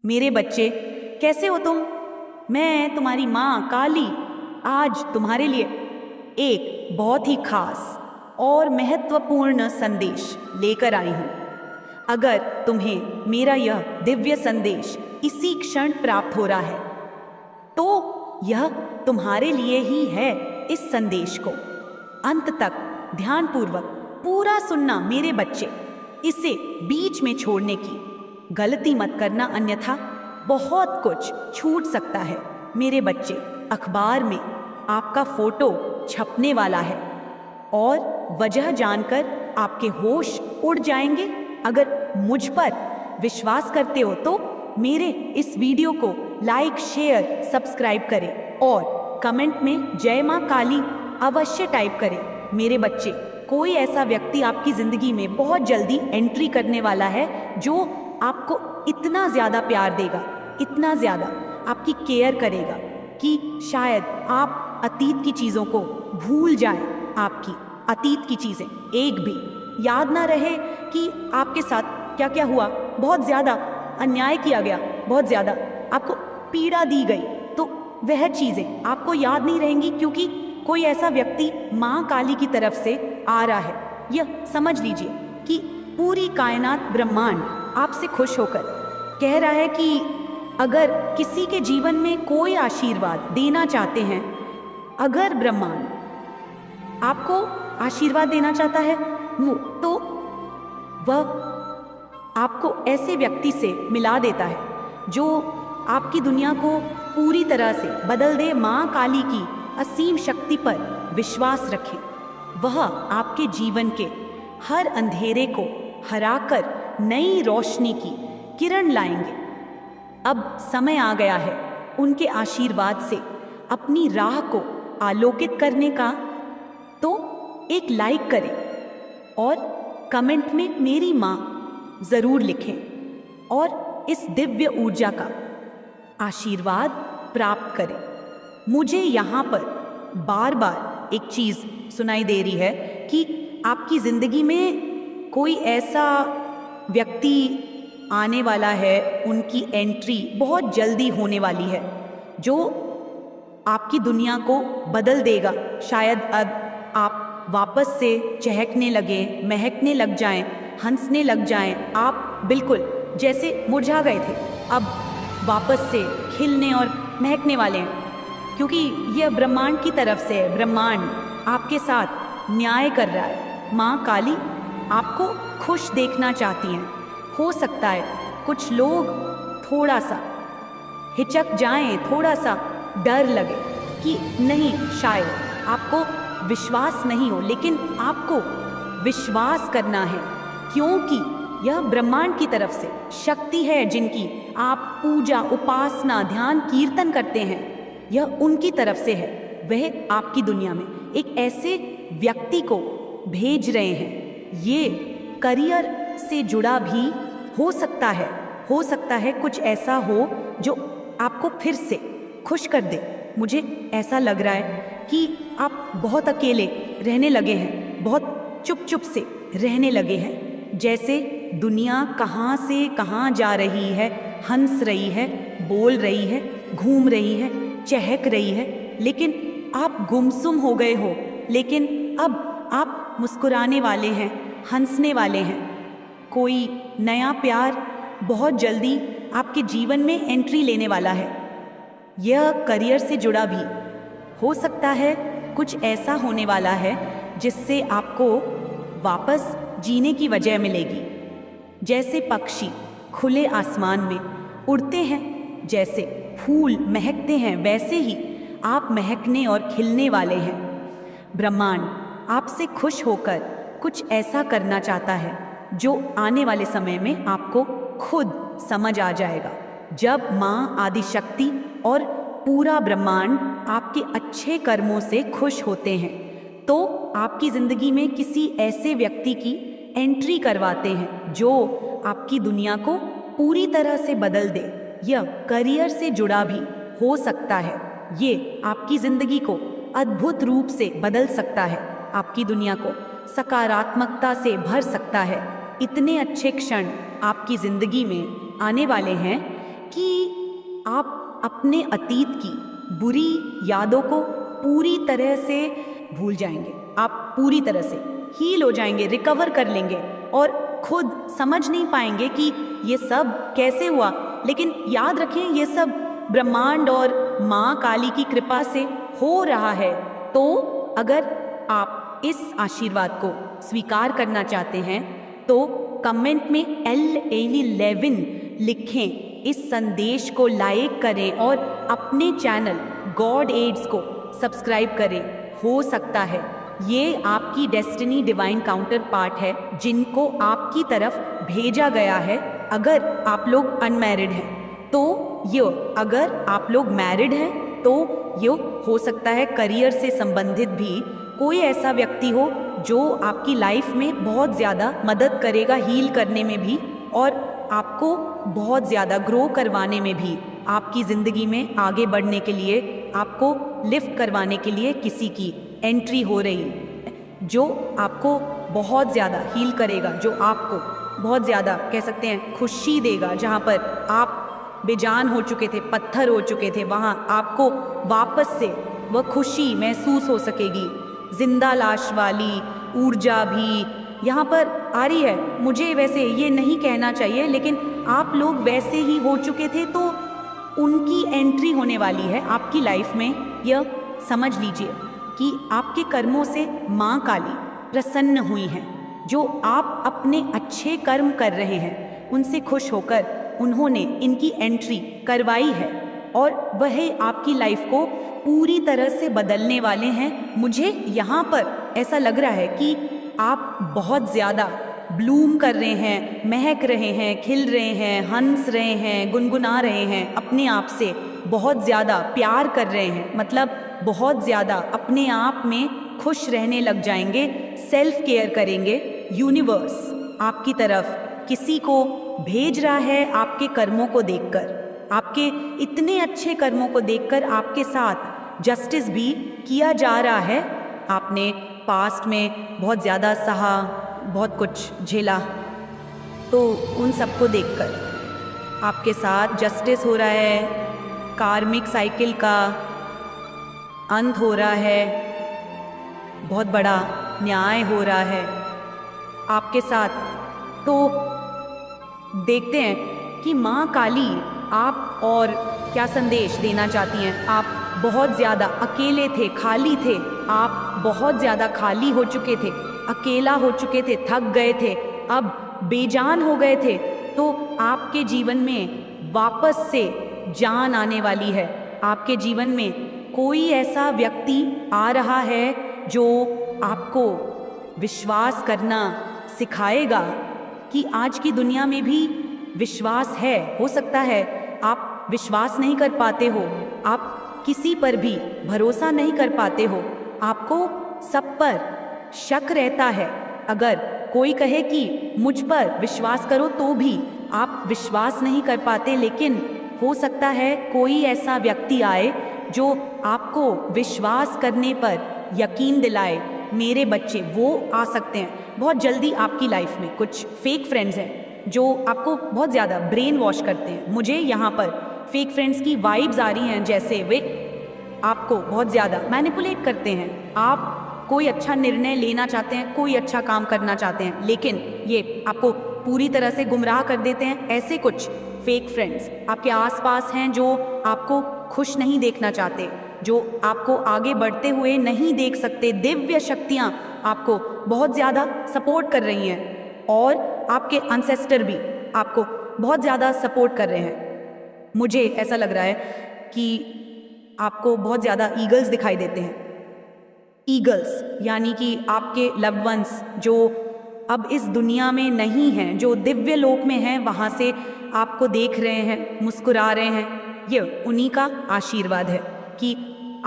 मेरे बच्चे, कैसे हो तुम? मैं तुम्हारी माँ काली आज तुम्हारे लिए एक बहुत ही खास और महत्वपूर्ण संदेश लेकर आई हूँ। अगर तुम्हें मेरा यह दिव्य संदेश इसी क्षण प्राप्त हो रहा है तो यह तुम्हारे लिए ही है। इस संदेश को अंत तक ध्यानपूर्वक पूरा सुनना मेरे बच्चे। इसे बीच में छोड़ने की गलती मत करना, अन्यथा बहुत कुछ छूट सकता है। मेरे बच्चे, अखबार में आपका फोटो छपने वाला है और वजह जानकर आपके होश उड़ जाएंगे। अगर मुझ पर विश्वास करते हो तो मेरे इस वीडियो को लाइक, शेयर, सब्सक्राइब करें और कमेंट में जय मां काली अवश्य टाइप करें। मेरे बच्चे, कोई ऐसा व्यक्ति आपकी जिंदगी में बहुत जल्दी एंट्री करने वाला है जो आपको इतना ज्यादा प्यार देगा, इतना ज्यादा आपकी केयर करेगा कि शायद आप अतीत की चीजों को भूल जाएं। आपकी अतीत की चीजें एक भी याद ना रहे कि आपके साथ क्या क्या हुआ। बहुत ज्यादा अन्याय किया गया, बहुत ज्यादा आपको पीड़ा दी गई, तो वह चीजें आपको याद नहीं रहेंगी क्योंकि कोई ऐसा व्यक्ति माँ काली की तरफ से आ रहा है। यह समझ लीजिए कि पूरी कायनात, ब्रह्मांड आपसे खुश होकर कह रहा है कि अगर किसी के जीवन में कोई आशीर्वाद देना चाहते हैं, अगर ब्रह्मांड आपको आशीर्वाद देना चाहता है तो वह आपको ऐसे व्यक्ति से मिला देता है जो आपकी दुनिया को पूरी तरह से बदल दे। माँ काली की असीम शक्ति पर विश्वास रखें। वह आपके जीवन के हर अंधेरे को हराकर नई रोशनी की किरण लाएंगे। अब समय आ गया है उनके आशीर्वाद से अपनी राह को आलोकित करने का। तो एक लाइक करें और कमेंट में मेरी माँ जरूर लिखें और इस दिव्य ऊर्जा का आशीर्वाद प्राप्त करें। मुझे यहाँ पर बार बार एक चीज सुनाई दे रही है कि आपकी जिंदगी में कोई ऐसा व्यक्ति आने वाला है, उनकी एंट्री बहुत जल्दी होने वाली है जो आपकी दुनिया को बदल देगा। शायद अब आप वापस से चहकने लगे, महकने लग जाएं, हंसने लग जाएं। आप बिल्कुल जैसे मुरझा गए थे, अब वापस से खिलने और महकने वाले हैं क्योंकि यह ब्रह्मांड की तरफ से है। ब्रह्मांड आपके साथ न्याय कर रहा है। माँ काली आपको खुश देखना चाहती हैं। हो सकता है कुछ लोग थोड़ा सा हिचक जाएं, थोड़ा सा डर लगे कि नहीं, शायद आपको विश्वास नहीं हो, लेकिन आपको विश्वास करना है क्योंकि यह ब्रह्मांड की तरफ से शक्ति है जिनकी आप पूजा, उपासना, ध्यान, कीर्तन करते हैं। यह उनकी तरफ से है। वह आपकी दुनिया में एक ऐसे व्यक्ति को भेज रहे हैं। ये करियर से जुड़ा भी हो सकता है। हो सकता है कुछ ऐसा हो जो आपको फिर से खुश कर दे। मुझे ऐसा लग रहा है कि आप बहुत अकेले रहने लगे हैं, बहुत चुप चुप से रहने लगे हैं। जैसे दुनिया कहाँ से कहाँ जा रही है, हंस रही है, बोल रही है, घूम रही है, चहक रही है, लेकिन आप गुमसुम हो गए हो। लेकिन अब आप मुस्कुराने वाले हैं, हंसने वाले हैं। कोई नया प्यार बहुत जल्दी आपके जीवन में एंट्री लेने वाला है। यह करियर से जुड़ा भी हो सकता है। कुछ ऐसा होने वाला है जिससे आपको वापस जीने की वजह मिलेगी। जैसे पक्षी खुले आसमान में उड़ते हैं, जैसे फूल महकते हैं, वैसे ही आप महकने और खिलने वाले हैं। ब्रह्मांड आपसे खुश होकर कुछ ऐसा करना चाहता है जो आने वाले समय में आपको खुद समझ आ जाएगा। जब माँ आदिशक्ति और पूरा ब्रह्मांड आपके अच्छे कर्मों से खुश होते हैं तो आपकी जिंदगी में किसी ऐसे व्यक्ति की एंट्री करवाते हैं जो आपकी दुनिया को पूरी तरह से बदल दे। यह करियर से जुड़ा भी हो सकता है। ये आपकी जिंदगी को अद्भुत रूप से बदल सकता है, आपकी दुनिया को सकारात्मकता से भर सकता है। इतने अच्छे क्षण आपकी जिंदगी में आने वाले हैं कि आप अपने अतीत की बुरी यादों को पूरी तरह से भूल जाएंगे। आप पूरी तरह से हील हो जाएंगे, रिकवर कर लेंगे और खुद समझ नहीं पाएंगे कि ये सब कैसे हुआ। लेकिन याद रखें, ये सब ब्रह्मांड और माँ काली की कृपा से हो रहा है। तो अगर आप इस आशीर्वाद को स्वीकार करना चाहते हैं तो कमेंट में L11 लिखें, इस संदेश को लाइक करें और अपने चैनल गॉड एड्स को सब्सक्राइब करें। हो सकता है ये आपकी डेस्टिनी डिवाइन काउंटर पार्ट है जिनको आपकी तरफ भेजा गया है। अगर आप लोग अनमैरिड हैं तो ये, अगर आप लोग मैरिड हैं तो ये हो सकता है करियर से संबंधित भी कोई ऐसा व्यक्ति हो जो आपकी लाइफ में बहुत ज़्यादा मदद करेगा हील करने में भी, और आपको बहुत ज़्यादा ग्रो करवाने में भी। आपकी ज़िंदगी में आगे बढ़ने के लिए, आपको लिफ्ट करवाने के लिए किसी की एंट्री हो रही है जो आपको बहुत ज़्यादा हील करेगा, जो आपको बहुत ज़्यादा कह सकते हैं खुशी देगा। जहाँ पर आप बेजान हो चुके थे, पत्थर हो चुके थे, वहाँ आपको वापस से वह खुशी महसूस हो सकेगी। जिंदा लाश वाली ऊर्जा भी यहाँ पर आ रही है। मुझे वैसे ये नहीं कहना चाहिए, लेकिन आप लोग वैसे ही हो चुके थे तो उनकी एंट्री होने वाली है आपकी लाइफ में। यह समझ लीजिए कि आपके कर्मों से माँ काली प्रसन्न हुई हैं। जो आप अपने अच्छे कर्म कर रहे हैं उनसे खुश होकर उन्होंने इनकी एंट्री करवाई है और वह आपकी लाइफ को पूरी तरह से बदलने वाले हैं। मुझे यहाँ पर ऐसा लग रहा है कि आप बहुत ज़्यादा ब्लूम कर रहे हैं, महक रहे हैं, खिल रहे हैं, हंस रहे हैं, गुनगुना रहे हैं, अपने आप से बहुत ज़्यादा प्यार कर रहे हैं। मतलब बहुत ज़्यादा अपने आप में खुश रहने लग जाएंगे, सेल्फ केयर करेंगे। यूनिवर्स आपकी तरफ किसी को भेज रहा है आपके कर्मों को देखकर, आपके इतने अच्छे कर्मों को देखकर आपके साथ जस्टिस भी किया जा रहा है। आपने पास्ट में बहुत ज़्यादा सहा, बहुत कुछ झेला, तो उन सबको देखकर आपके साथ जस्टिस हो रहा है, कार्मिक साइकिल का अंत हो रहा है, बहुत बड़ा न्याय हो रहा है आपके साथ। तो देखते हैं कि माँ काली आप और क्या संदेश देना चाहती हैं। आप बहुत ज़्यादा अकेले थे, खाली थे, आप बहुत ज़्यादा खाली हो चुके थे, अकेला हो चुके थे, थक गए थे, अब बेजान हो गए थे। तो आपके जीवन में वापस से जान आने वाली है। आपके जीवन में कोई ऐसा व्यक्ति आ रहा है जो आपको विश्वास करना सिखाएगा कि आज की दुनिया में भी विश्वास है। हो सकता है आप विश्वास नहीं कर पाते हो, आप किसी पर भी भरोसा नहीं कर पाते हो, आपको सब पर शक रहता है। अगर कोई कहे कि मुझ पर विश्वास करो तो भी आप विश्वास नहीं कर पाते, लेकिन हो सकता है कोई ऐसा व्यक्ति आए जो आपको विश्वास करने पर यकीन दिलाए। मेरे बच्चे वो आ सकते हैं बहुत जल्दी आपकी लाइफ में। कुछ फेक फ्रेंड्स हैं जो आपको बहुत ज़्यादा ब्रेन वॉश करते हैं। मुझे यहाँ पर फेक फ्रेंड्स की वाइब्स आ रही हैं, जैसे वे आपको बहुत ज़्यादा मैनिपुलेट करते हैं। आप कोई अच्छा निर्णय लेना चाहते हैं, कोई अच्छा काम करना चाहते हैं, लेकिन ये आपको पूरी तरह से गुमराह कर देते हैं। ऐसे कुछ फेक फ्रेंड्स आपके आसपास हैं जो आपको खुश नहीं देखना चाहते, जो आपको आगे बढ़ते हुए नहीं देख सकते। दिव्य शक्तियाँ आपको बहुत ज़्यादा सपोर्ट कर रही हैं और आपके एंसेस्टर भी आपको बहुत ज़्यादा सपोर्ट कर रहे हैं। मुझे ऐसा लग रहा है कि आपको बहुत ज़्यादा ईगल्स दिखाई देते हैं। ईगल्स यानी कि आपके लव्ड वंस जो अब इस दुनिया में नहीं हैं, जो दिव्य लोक में हैं, वहाँ से आपको देख रहे हैं, मुस्कुरा रहे हैं। ये उन्हीं का आशीर्वाद है कि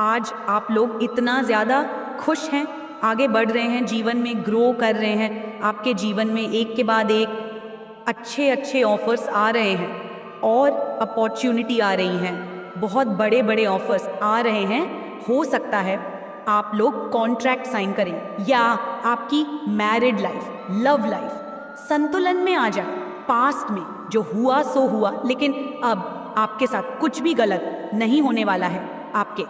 आज आप लोग इतना ज़्यादा खुश हैं, आगे बढ़ रहे हैं, जीवन में ग्रो कर रहे हैं। आपके जीवन में एक के बाद एक अच्छे अच्छे ऑफर्स आ रहे हैं और अपॉर्चुनिटी आ रही हैं, बहुत बड़े बड़े ऑफर्स आ रहे हैं। हो सकता है आप लोग कॉन्ट्रैक्ट साइन करें या आपकी मैरिड लाइफ, लव लाइफ संतुलन में आ जाए। पास्ट में जो हुआ सो हुआ, लेकिन अब आपके साथ कुछ भी गलत नहीं होने वाला है। आपके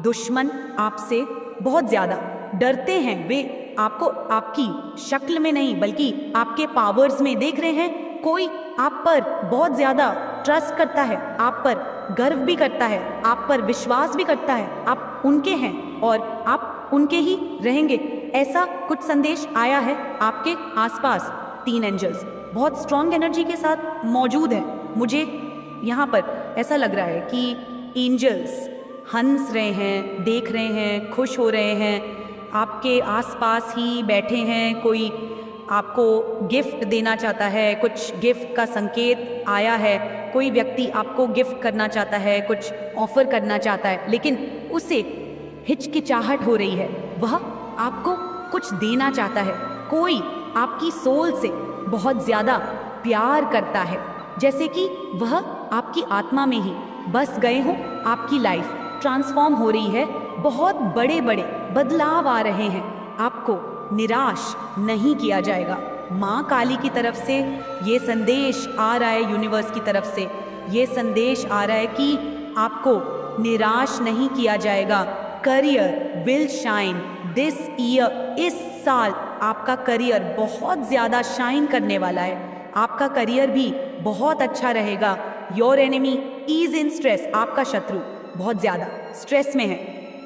दुश्मन आपसे बहुत ज्यादा डरते हैं। वे आपको आपकी शक्ल में नहीं बल्कि आपके पावर्स में देख रहे हैं। कोई आप पर बहुत ज्यादा ट्रस्ट करता है, आप पर गर्व भी करता है, आप पर विश्वास भी करता है। आप उनके हैं और आप उनके ही रहेंगे। ऐसा कुछ संदेश आया है। आपके आसपास 3 एंजल्स बहुत स्ट्रॉन्ग एनर्जी के साथ मौजूद है। मुझे यहाँ पर ऐसा लग रहा है कि एंजल्स हंस रहे हैं, देख रहे हैं, खुश हो रहे हैं, आपके आसपास ही बैठे हैं। कोई आपको गिफ्ट देना चाहता है, कुछ गिफ्ट का संकेत आया है। कोई व्यक्ति आपको गिफ्ट करना चाहता है, कुछ ऑफर करना चाहता है, लेकिन उसे हिचकिचाहट हो रही है। वह आपको कुछ देना चाहता है। कोई आपकी सोल से बहुत ज़्यादा प्यार करता है, जैसे कि वह आपकी आत्मा में ही बस गए हों। आपकी लाइफ ट्रांसफॉर्म हो रही है, बहुत बड़े बड़े बदलाव आ रहे हैं। आपको निराश नहीं किया जाएगा। माँ काली की तरफ से ये संदेश आ रहा है, यूनिवर्स की तरफ से ये संदेश आ रहा है कि आपको निराश नहीं किया जाएगा। Career will shine this year. इस साल आपका करियर बहुत ज़्यादा शाइन करने वाला है। आपका करियर भी बहुत अच्छा रहेगा। Your enemy is in stress. आपका शत्रु बहुत ज़्यादा स्ट्रेस में है।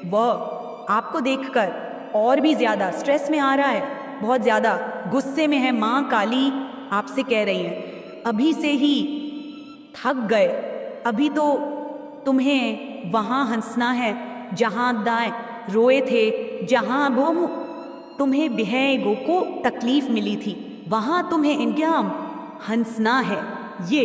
वह आपको देखकर और भी ज़्यादा स्ट्रेस में आ रहा है, बहुत ज़्यादा गुस्से में है। माँ काली आपसे कह रही हैं, अभी से ही थक गए। अभी तो तुम्हें वहाँ हंसना है जहाँ दाएं रोए थे, जहाँ वो तुम्हें बिहेगो को तकलीफ मिली थी, वहाँ तुम्हें इंडियाम हंसना है। ये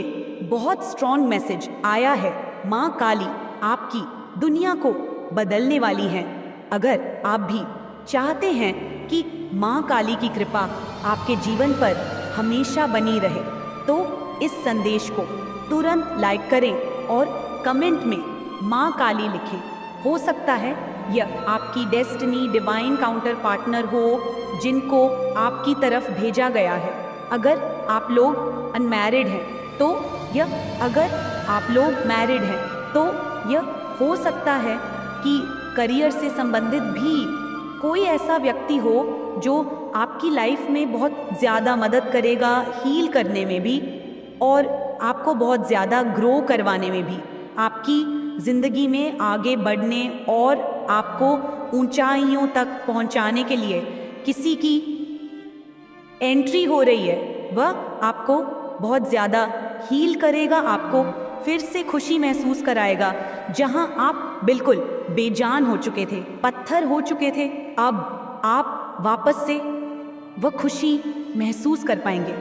बहुत स्ट्रॉन्ग मैसेज आया है। माँ काली आपकी दुनिया को बदलने वाली हैं। अगर आप भी चाहते हैं कि माँ काली की कृपा आपके जीवन पर हमेशा बनी रहे, तो इस संदेश को तुरंत लाइक करें और कमेंट में माँ काली लिखें। हो सकता है यह आपकी डेस्टिनी डिवाइन काउंटर पार्टनर हो, जिनको आपकी तरफ भेजा गया है। अगर आप लोग अनमैरिड हैं तो यह, अगर आप लोग मैरिड हैं तो यह हो सकता है कि करियर से संबंधित भी कोई ऐसा व्यक्ति हो जो आपकी लाइफ में बहुत ज़्यादा मदद करेगा, हील करने में भी और आपको बहुत ज़्यादा ग्रो करवाने में भी, आपकी ज़िंदगी में आगे बढ़ने और आपको ऊंचाइयों तक पहुंचाने के लिए किसी की एंट्री हो रही है। वह आपको बहुत ज़्यादा हील करेगा, आपको फिर से खुशी महसूस कराएगा। जहां आप बिल्कुल बेजान हो चुके थे, पत्थर हो चुके थे, अब आप वापस से वह खुशी महसूस कर पाएंगे।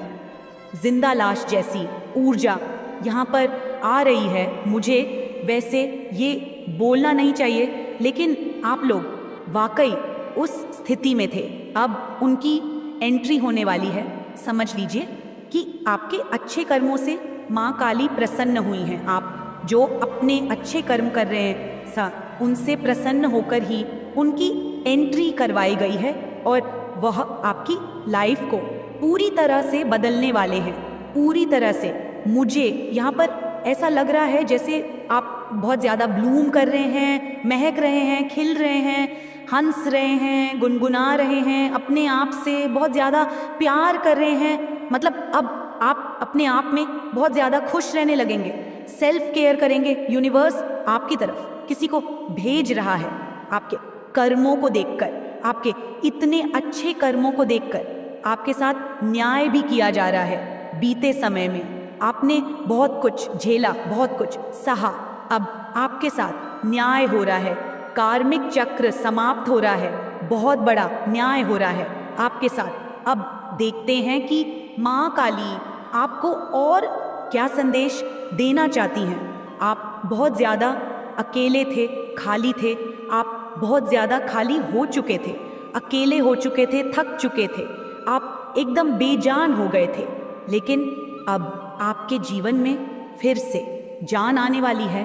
जिंदा लाश जैसी ऊर्जा यहाँ पर आ रही है। मुझे वैसे ये बोलना नहीं चाहिए, लेकिन आप लोग वाकई उस स्थिति में थे। अब उनकी एंट्री होने वाली है। समझ लीजिए कि आपके अच्छे कर्मों से माँ काली प्रसन्न हुई हैं। आप जो अपने अच्छे कर्म कर रहे हैं उनसे प्रसन्न होकर ही उनकी एंट्री करवाई गई है और वह आपकी लाइफ को पूरी तरह से बदलने वाले हैं, पूरी तरह से। मुझे यहाँ पर ऐसा लग रहा है जैसे आप बहुत ज़्यादा ब्लूम कर रहे हैं, महक रहे हैं, खिल रहे हैं, हंस रहे हैं, गुनगुना रहे हैं, अपने आप से बहुत ज़्यादा प्यार कर रहे हैं। मतलब अब आप अपने आप में बहुत ज़्यादा खुश रहने लगेंगे, सेल्फ केयर करेंगे। यूनिवर्स आपकी तरफ किसी को भेज रहा है। आपके कर्मों को देखकर, आपके इतने अच्छे कर्मों को देखकर आपके साथ न्याय भी किया जा रहा है। बीते समय में आपने बहुत कुछ झेला, बहुत कुछ सहा, अब आपके साथ न्याय हो रहा है। कार्मिक चक्र समाप्त हो रहा है, बहुत बड़ा न्याय हो रहा है आपके साथ। अब देखते हैं कि माँ काली आपको और क्या संदेश देना चाहती हैं। आप बहुत ज़्यादा अकेले थे, खाली थे, आप बहुत ज़्यादा खाली हो चुके थे, अकेले हो चुके थे, थक चुके थे, आप एकदम बेजान हो गए थे। लेकिन अब आपके जीवन में फिर से जान आने वाली है,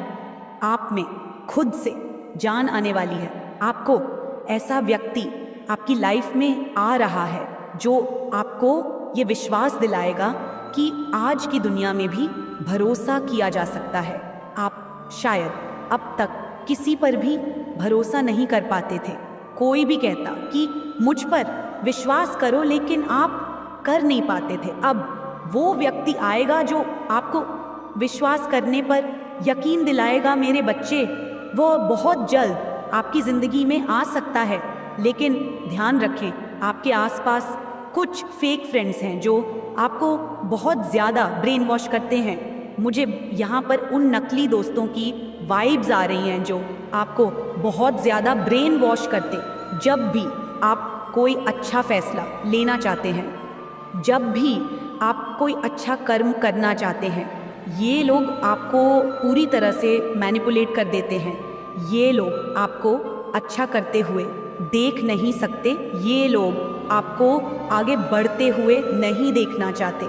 आप में खुद से जान आने वाली है। आपको ऐसा व्यक्ति आपकी लाइफ में आ रहा है जो आपको ये विश्वास दिलाएगा कि आज की दुनिया में भी भरोसा किया जा सकता है। आप शायद अब तक किसी पर भी भरोसा नहीं कर पाते थे। कोई भी कहता कि मुझ पर विश्वास करो, लेकिन आप कर नहीं पाते थे। अब वो व्यक्ति आएगा जो आपको विश्वास करने पर यकीन दिलाएगा। मेरे बच्चे, वो बहुत जल्द आपकी ज़िंदगी में आ सकता है, लेकिन ध्यान रखें, आपके आसपास कुछ फेक फ्रेंड्स हैं जो आपको बहुत ज़्यादा ब्रेन वॉश करते हैं। मुझे यहाँ पर उन नकली दोस्तों की वाइब्स आ रही हैं जो आपको बहुत ज़्यादा ब्रेन वॉश करते। जब भी आप कोई अच्छा फैसला लेना चाहते हैं, जब भी आप कोई अच्छा कर्म करना चाहते हैं, ये लोग आपको पूरी तरह से मैनिपुलेट कर देते हैं। ये लोग आपको अच्छा करते हुए देख नहीं सकते। ये लोग आपको आगे बढ़ते हुए नहीं देखना चाहते।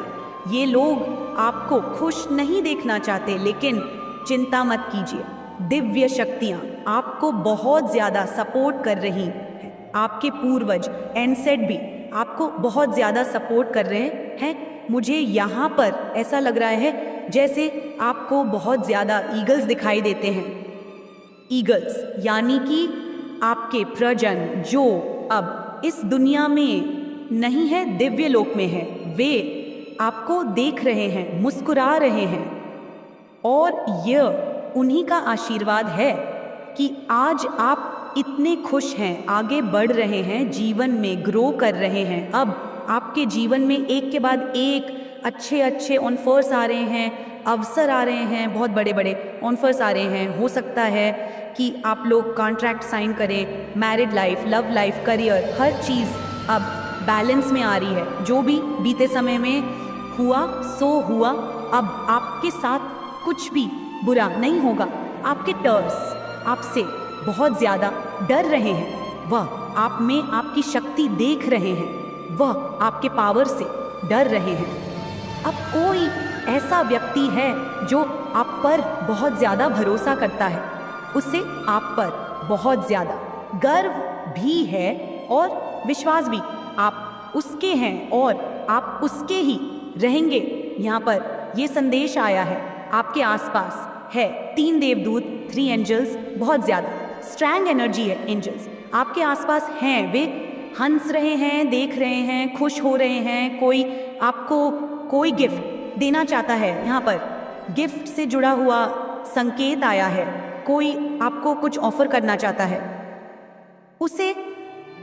ये लोग आपको खुश नहीं देखना चाहते। लेकिन चिंता मत कीजिए, दिव्य शक्तियाँ आपको बहुत ज़्यादा सपोर्ट कर रही हैं। आपके पूर्वज एनसेट भी आपको बहुत ज़्यादा सपोर्ट कर रहे हैं। मुझे यहाँ पर ऐसा लग रहा है जैसे आपको बहुत ज़्यादा ईगल्स दिखाई देते हैं। ईगल्स यानी कि आपके प्रजन जो अब इस दुनिया में नहीं है, दिव्य लोक में है, वे आपको देख रहे हैं, मुस्कुरा रहे हैं। और यह उन्हीं का आशीर्वाद है कि आज आप इतने खुश हैं, आगे बढ़ रहे हैं, जीवन में ग्रो कर रहे हैं। अब आपके जीवन में एक के बाद एक अच्छे अच्छे ऑफर्स आ रहे हैं, अवसर आ रहे हैं, बहुत बड़े बड़े ऑफर्स आ रहे हैं। हो सकता है कि आप लोग कॉन्ट्रैक्ट साइन करें। Married life, love life, career, हर चीज़ अब बैलेंस में आ रही है। जो भी बीते समय में हुआ सो हुआ। अब आपके साथ कुछ भी बुरा नहीं होगा। आपके टर्स आपसे बहुत ज़्यादा डर रहे हैं। वह आप में आपकी शक्ति देख रहे हैं। वह आपके पावर से डर रहे हैं। अब कोई ऐसा व्यक्ति है जो आप पर बहुत ज़्यादा भरोसा करता है। उसे आप पर बहुत ज़्यादा गर्व भी है और विश्वास भी। आप उसके हैं और आप उसके ही रहेंगे। यहाँ पर ये संदेश आया है, आपके आसपास है 3 देवदूत, 3 एंजल्स, बहुत ज़्यादा स्ट्रॉन्ग एनर्जी है। एंजल्स आपके आसपास हैं, वे हंस रहे हैं, देख रहे हैं, खुश हो रहे हैं। कोई आपको कोई गिफ्ट देना चाहता है। यहाँ पर गिफ्ट से जुड़ा हुआ संकेत आया है। कोई आपको कुछ ऑफर करना चाहता है, उसे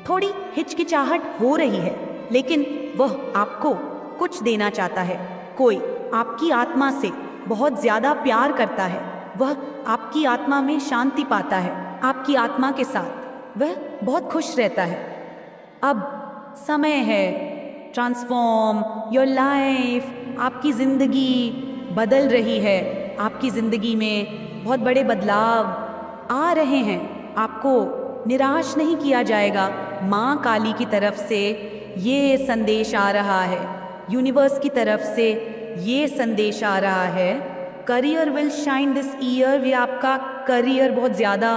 थोड़ी हिचकिचाहट हो रही है, लेकिन वह आपको कुछ देना चाहता है। कोई आपकी आत्मा से बहुत ज़्यादा प्यार करता है। वह आपकी आत्मा में शांति पाता है। आपकी आत्मा के साथ वह बहुत खुश रहता है। अब समय है ट्रांसफॉर्म योर लाइफ। आपकी ज़िंदगी बदल रही है। आपकी ज़िंदगी में बहुत बड़े बदलाव आ रहे हैं। आपको निराश नहीं किया जाएगा। माँ काली की तरफ से ये संदेश आ रहा है, यूनिवर्स की तरफ से ये संदेश आ रहा है, career will shine this year. ये आपका करियर बहुत ज़्यादा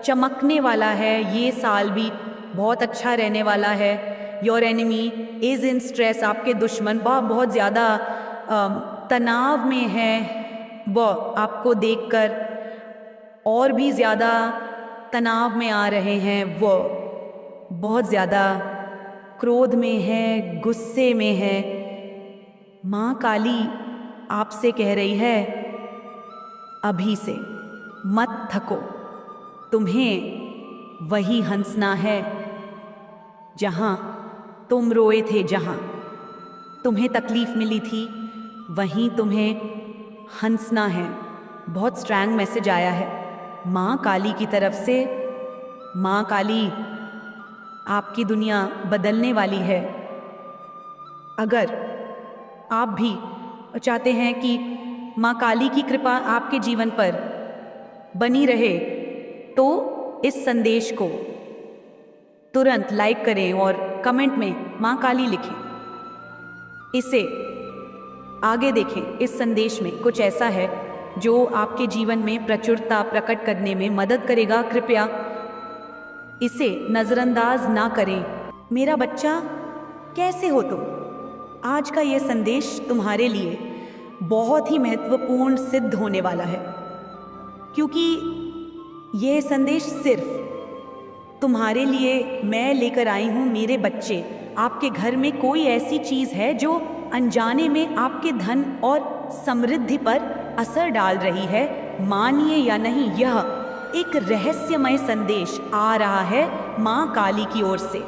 चमकने वाला है। ये साल भी बहुत अच्छा रहने वाला है। Your enemy is in stress. आपके दुश्मन बहुत ज़्यादा तनाव में है। वह आपको देखकर और भी ज़्यादा तनाव में आ रहे हैं। वह बहुत ज़्यादा क्रोध में है, गुस्से में है। माँ काली आपसे कह रही है, अभी से मत थको। तुम्हें वही हंसना है जहाँ तुम रोए थे, जहाँ तुम्हें तकलीफ़ मिली थी, वहीं तुम्हें हंसना है। बहुत स्ट्रॉन्ग मैसेज आया है माँ काली की तरफ से। माँ काली आपकी दुनिया बदलने वाली है। अगर आप भी चाहते हैं कि माँ काली की कृपा आपके जीवन पर बनी रहे, तो इस संदेश को तुरंत लाइक करें और कमेंट में माँ काली लिखें। इसे आगे देखें। इस संदेश में कुछ ऐसा है जो आपके जीवन में प्रचुरता प्रकट करने में मदद करेगा। कृपया इसे नज़रअंदाज ना करें। मेरा बच्चा, कैसे हो तुम? आज का ये संदेश तुम्हारे लिए बहुत ही महत्वपूर्ण सिद्ध होने वाला है। क्योंकि यह संदेश सिर्फ तुम्हारे लिए मैं लेकर आई हूँ। मेरे बच्चे, आपके घर में कोई ऐसी चीज़ है जो अनजाने में आपके धन और समृद्धि पर असर डाल रही है। मानिए या नहीं, यह एक रहस्यमय संदेश आ रहा है माँ काली की ओर से,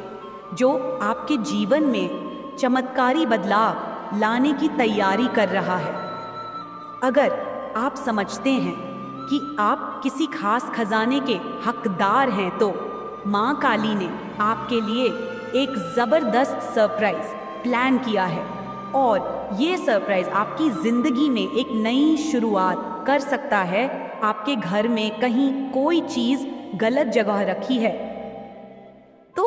जो आपके जीवन में चमत्कारी बदलाव लाने की तैयारी कर रहा है। अगर आप समझते हैं कि आप किसी खास खजाने के हकदार हैं, तो माँ काली ने आपके लिए एक ज़बरदस्त सरप्राइज प्लान किया है, और ये सरप्राइज आपकी ज़िंदगी में एक नई शुरुआत कर सकता है। आपके घर में कहीं कोई चीज़ गलत जगह रखी है, तो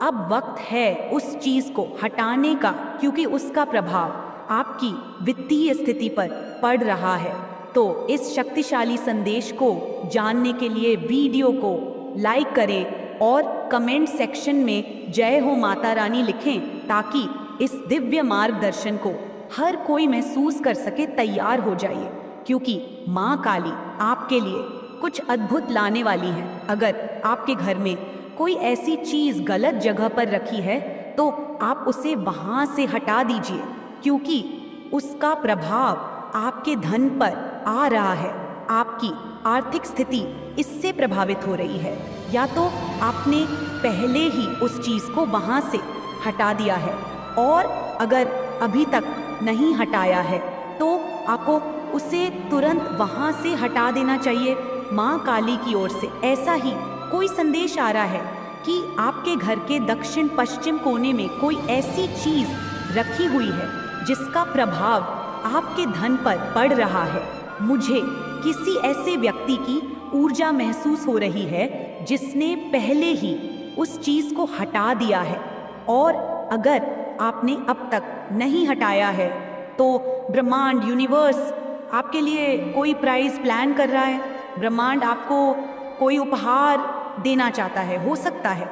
अब वक्त है उस चीज़ को हटाने का, क्योंकि उसका प्रभाव आपकी वित्तीय स्थिति पर पड़ रहा है। तो इस शक्तिशाली संदेश को जानने के लिए वीडियो को लाइक करें और कमेंट सेक्शन में जय हो माता रानी लिखें, ताकि इस दिव्य मार्गदर्शन को हर कोई महसूस कर सके। तैयार हो जाइए, क्योंकि माँ काली आपके लिए कुछ अद्भुत लाने वाली है। अगर आपके घर में कोई ऐसी चीज़ गलत जगह पर रखी है, तो आप उसे वहाँ से हटा दीजिए, क्योंकि उसका प्रभाव आपके धन पर आ रहा है। आपकी आर्थिक स्थिति इससे प्रभावित हो रही है, या तो आपने पहले ही उस चीज़ को वहाँ से हटा दिया है, और अगर अभी तक नहीं हटाया है तो आपको उसे तुरंत वहाँ से हटा देना चाहिए। माँ काली की ओर से ऐसा ही कोई संदेश आ रहा है कि आपके घर के दक्षिण पश्चिम कोने में कोई ऐसी चीज़ रखी हुई है जिसका प्रभाव आपके धन पर पड़ रहा है। मुझे किसी ऐसे व्यक्ति की ऊर्जा महसूस हो रही है जिसने पहले ही उस चीज़ को हटा दिया है, और अगर आपने अब तक नहीं हटाया है तो ब्रह्मांड, यूनिवर्स आपके लिए कोई प्राइज प्लान कर रहा है। ब्रह्मांड आपको कोई उपहार देना चाहता है। हो सकता है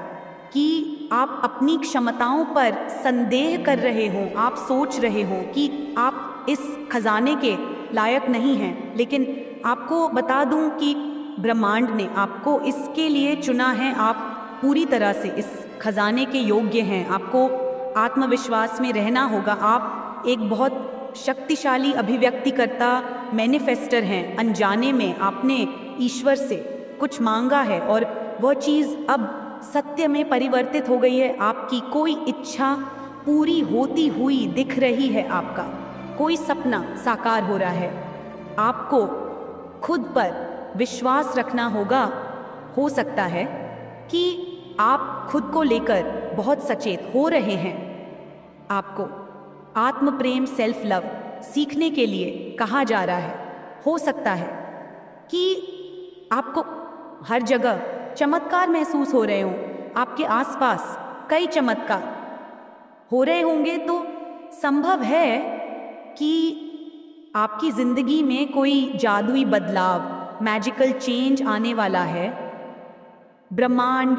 कि आप अपनी क्षमताओं पर संदेह कर रहे हो, आप सोच रहे हो कि आप इस खजाने के लायक नहीं हैं, लेकिन आपको बता दूं कि ब्रह्मांड ने आपको इसके लिए चुना है। आप पूरी तरह से इस खजाने के योग्य हैं। आपको आत्मविश्वास में रहना होगा। आप एक बहुत शक्तिशाली अभिव्यक्तिकर्ता, मैनिफेस्टर हैं। अनजाने में आपने ईश्वर से कुछ मांगा है और वह चीज़ अब सत्य में परिवर्तित हो गई है। आपकी कोई इच्छा पूरी होती हुई दिख रही है। आपका कोई सपना साकार हो रहा है। आपको खुद पर विश्वास रखना होगा। हो सकता है कि आप खुद को लेकर बहुत सचेत हो रहे हैं। आपको आत्म प्रेम, सेल्फ लव सीखने के लिए कहा जा रहा है। हो सकता है कि आपको हर जगह चमत्कार महसूस हो रहे हों। आपके आसपास कई चमत्कार हो रहे होंगे, तो संभव है कि आपकी ज़िंदगी में कोई जादुई बदलाव, मैजिकल चेंज आने वाला है। ब्रह्मांड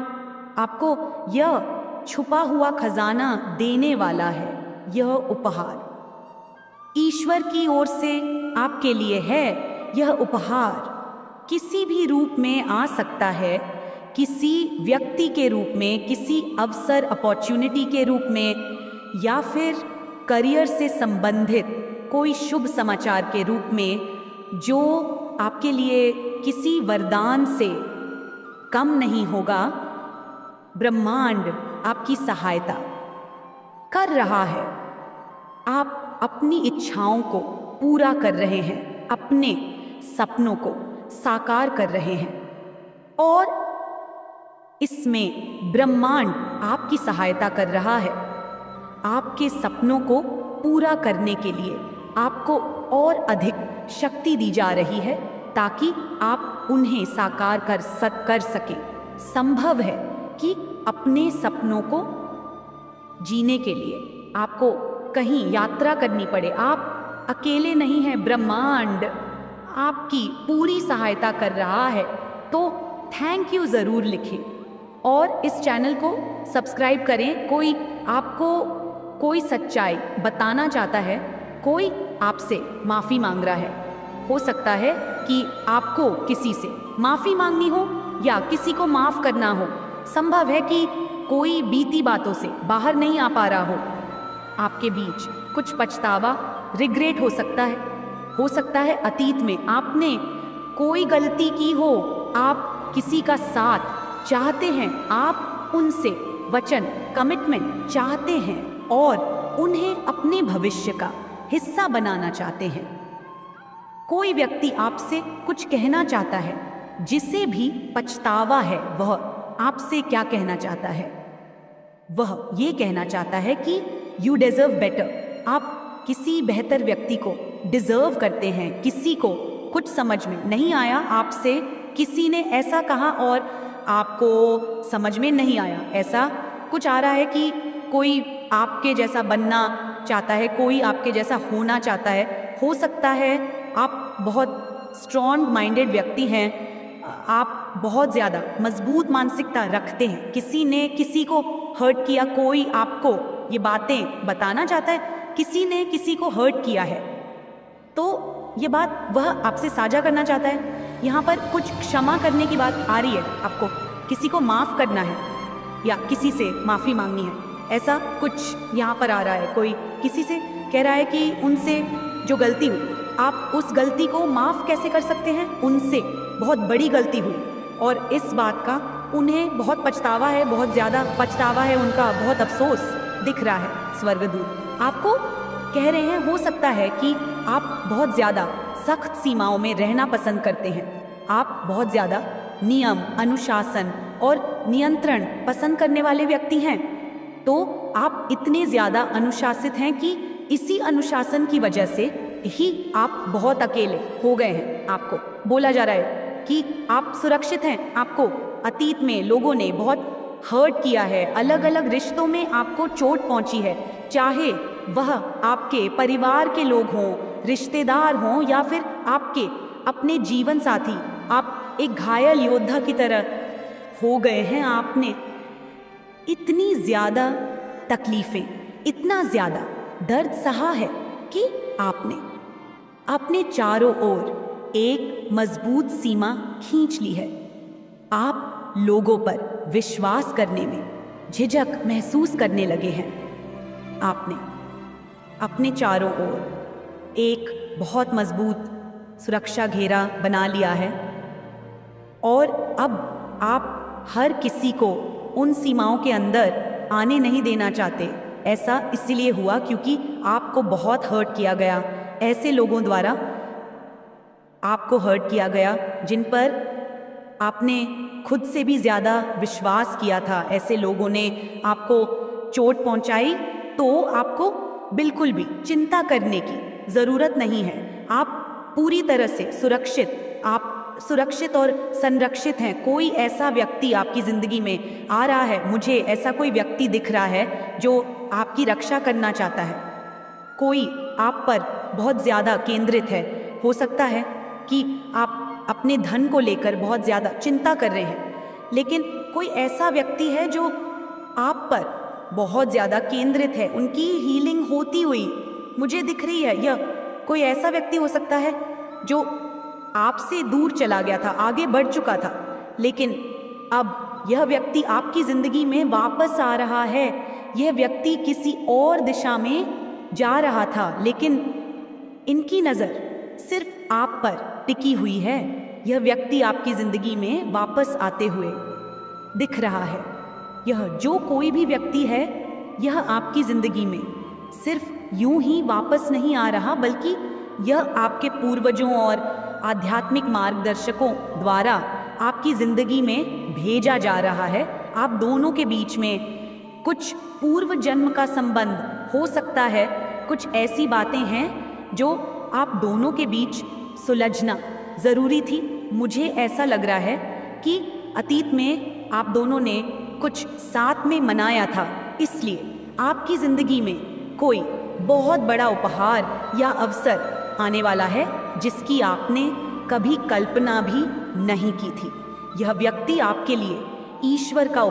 आपको यह छुपा हुआ खजाना देने वाला है। यह उपहार ईश्वर की ओर से आपके लिए है। यह उपहार किसी भी रूप में आ सकता है, किसी व्यक्ति के रूप में, किसी अवसर, अपॉर्चुनिटी के रूप में, या फिर करियर से संबंधित कोई शुभ समाचार के रूप में, जो आपके लिए किसी वरदान से कम नहीं होगा। ब्रह्मांड आपकी सहायता कर रहा है। आप अपनी इच्छाओं को पूरा कर रहे हैं, अपने सपनों को साकार कर रहे हैं, और इसमें ब्रह्मांड आपकी सहायता कर रहा है। आपके सपनों को पूरा करने के लिए आपको और अधिक शक्ति दी जा रही है, ताकि आप उन्हें साकार कर सकें। संभव है कि अपने सपनों को जीने के लिए आपको कहीं यात्रा करनी पड़े। आप अकेले नहीं हैं। ब्रह्मांड आपकी पूरी सहायता कर रहा है। तो थैंक यू ज़रूर लिखें और इस चैनल को सब्सक्राइब करें। कोई आपको कोई सच्चाई बताना चाहता है, कोई आपसे माफ़ी मांग रहा है, हो सकता है कि आपको किसी से माफ़ी मांगनी हो या किसी को माफ़ करना हो। संभव है कि कोई बीती बातों से बाहर नहीं आ पा रहा हो। आपके बीच कुछ पछतावा, रिग्रेट हो सकता है। हो सकता है अतीत में आपने कोई गलती की हो, आप किसी का साथ चाहते हैं, आप उनसे वचन, कमिटमेंट चाहते हैं और उन्हें अपने भविष्य का हिस्सा बनाना चाहते हैं। कोई व्यक्ति आपसे कुछ कहना चाहता है, जिसे भी पछतावा है। वह आपसे क्या कहना चाहता है? वह ये कहना चाहता है कि यू डिजर्व बेटर। आप किसी बेहतर व्यक्ति को डिजर्व करते हैं। किसी को कुछ समझ में नहीं आया, आपसे किसी ने ऐसा कहा और आपको समझ में नहीं आया। ऐसा कुछ आ रहा है कि कोई आपके जैसा बनना चाहता है, कोई आपके जैसा होना चाहता है। हो सकता है आप बहुत स्ट्रॉन्ग माइंडेड व्यक्ति हैं, आप बहुत ज़्यादा मजबूत मानसिकता रखते हैं। किसी ने किसी को हर्ट किया, कोई आपको ये बातें बताना चाहता है, किसी ने किसी को हर्ट किया है, तो ये बात वह आपसे साझा करना चाहता है। यहाँ पर कुछ क्षमा करने की बात आ रही है, आपको किसी को माफ़ करना है या किसी से माफ़ी मांगनी है, ऐसा कुछ यहाँ पर आ रहा है। कोई किसी से कह रहा है कि उनसे जो गलती हुई, आप उस गलती को माफ़ कैसे कर सकते हैं? उनसे बहुत बड़ी गलती हुई और इस बात का उन्हें बहुत पछतावा है, बहुत ज़्यादा पछतावा है, उनका बहुत अफसोस दिख रहा है। स्वर्गदूत आपको कह रहे हैं, हो सकता है कि आप बहुत ज़्यादा सख्त सीमाओं में रहना पसंद करते हैं। आप बहुत ज़्यादा नियम, अनुशासन और नियंत्रण पसंद करने वाले व्यक्ति हैं। तो आप इतने ज़्यादा अनुशासित हैं कि इसी अनुशासन की वजह से ही आप बहुत अकेले हो गए हैं। आपको बोला जा रहा है कि आप सुरक्षित हैं। आपको अतीत में लोगों ने बहुत हर्ट किया है, अलग अलग रिश्तों में आपको चोट पहुंची है, चाहे वह आपके परिवार के लोग हों, रिश्तेदार हों या फिर आपके अपने जीवन साथी। आप एक घायल योद्धा की तरह हो गए हैं। आपने इतनी ज़्यादा तकलीफ़ें, इतना ज़्यादा दर्द सहा है कि आपने अपने चारों ओर एक मजबूत सीमा खींच ली है। आप लोगों पर विश्वास करने में झिझक महसूस करने लगे हैं। आपने अपने चारों ओर एक बहुत मजबूत सुरक्षा घेरा बना लिया है और अब आप हर किसी को उन सीमाओं के अंदर आने नहीं देना चाहते। ऐसा इसलिए हुआ क्योंकि आपको बहुत हर्ट किया गया, ऐसे लोगों द्वारा आपको हर्ट किया गया जिन पर आपने खुद से भी ज़्यादा विश्वास किया था। ऐसे लोगों ने आपको चोट पहुंचाई, तो आपको बिल्कुल भी चिंता करने की ज़रूरत नहीं है। आप पूरी तरह से सुरक्षित और संरक्षित हैं। कोई ऐसा व्यक्ति आपकी ज़िंदगी में आ रहा है, मुझे ऐसा कोई व्यक्ति दिख रहा है जो आपकी रक्षा करना चाहता है। कोई आप पर बहुत ज़्यादा केंद्रित है। हो सकता है कि आप अपने धन को लेकर बहुत ज़्यादा चिंता कर रहे हैं, लेकिन कोई ऐसा व्यक्ति है जो आप पर बहुत ज़्यादा केंद्रित है। उनकी हीलिंग होती हुई मुझे दिख रही है। यह कोई ऐसा व्यक्ति हो सकता है जो आपसे दूर चला गया था, आगे बढ़ चुका था, लेकिन अब यह व्यक्ति आपकी ज़िंदगी में वापस आ रहा है। यह व्यक्ति किसी और दिशा में जा रहा था, लेकिन इनकी नज़र सिर्फ आप पर टिकी हुई है। यह व्यक्ति आपकी ज़िंदगी में वापस आते हुए दिख रहा है। यह जो कोई भी व्यक्ति है, यह आपकी ज़िंदगी में सिर्फ यूं ही वापस नहीं आ रहा, बल्कि यह आपके पूर्वजों और आध्यात्मिक मार्गदर्शकों द्वारा आपकी ज़िंदगी में भेजा जा रहा है। आप दोनों के बीच में कुछ पूर्व जन्म का संबंध हो सकता है। कुछ ऐसी बातें हैं जो आप दोनों के बीच सुलझना ज़रूरी थी। मुझे ऐसा लग रहा है कि अतीत में आप दोनों ने कुछ साथ में मनाया था, इसलिए आपकी ज़िंदगी में कोई बहुत बड़ा उपहार या अवसर आने वाला है जिसकी आपने कभी कल्पना भी नहीं की थी। यह व्यक्ति आपके लिए ईश्वर का